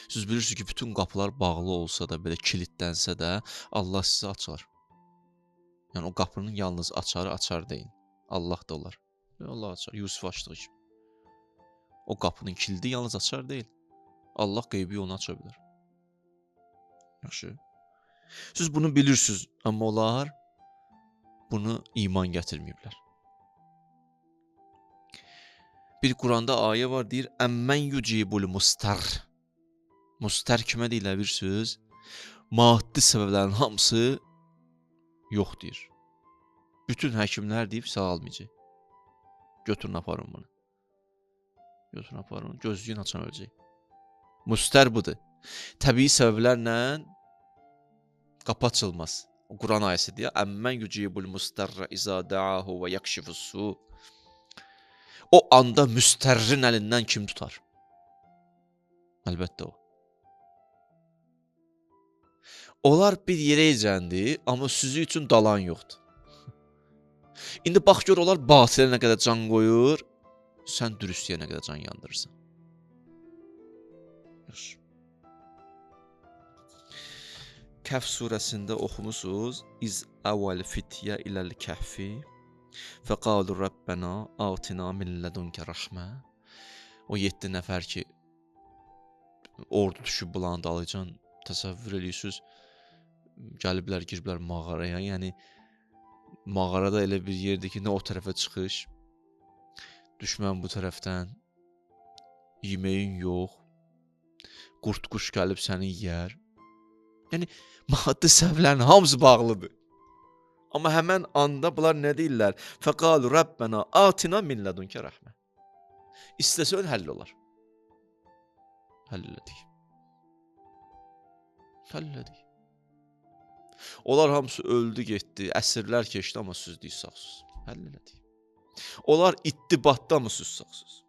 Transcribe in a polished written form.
Siz bilirsiniz ki, bütün qapılar bağlı olsa da, belə kilitlənsə də, Allah sizə açar. Yəni o qapının yalnız açarı açar deyil. Allah da olar. Allah açar. Yusuf açdığı kimi. O qapının kilidi yalnız açar deyil. Allah qeybi onu aça bilər. Yaxşı. Siz bunu bilirsiniz, amma onlar bunu iman gətirməyiblər. Bir Quranda ayə var, deyir, əmmən yucibul mustar. Mustar kimə deyirlər bilirsiniz? Maddi səbəblərin hamısı yox deyir. Bütün həkimlər deyib sağalmayacaq. Götürün aparın bunu. Götürün aparın, gözlüyün açan öləcək. Mustar budur. Təbii səbəblərlə qapı açılmaz. O Quran ayəsi deyir, əmmən yucibul mustarra izə da'ahu və yakşifus-su. O anda müstərrin əlindən kim tutar? Əlbəttə o. Onlar bir yerə ecəndi, amma sizi üçün dalan yoxdur. İndi bax gör, onlar batilə nə qədər can qoyur, sən dürüstlüyə nə qədər can yandırırsan. Yaxşı. Kəhf surəsində oxumusunuz. İz əvvəl fityə iləl kəhfi fəqalu Rabbənə atina min lədunkə rəhmə. O 7 nəfər ki, ordu düşüb bulanın dalıcan, təsəvvür edirsiniz, gəliblər, giriblər mağaraya. Yəni, mağarada elə bir yerdir ki, nə o tərəfə çıxış, düşmən bu tərəfdən, yeməyin yox, qurt-quş gəlib səni yiyər. Yəni, maddi səbəblərin hamısı bağlıdır. Amma həmən anda bunlar nə deyirlər? Fəqalu Rabbənə atina min lədunkə rəhmə. İstəsən həll olar. Həll elədik. Həll elədik. Onlar hamısı öldü, getdi, əsrlər keçdi, amma siz deyil sağsınız. Həll elədik. Onlar itdi, batdı, amma siz sağsınız.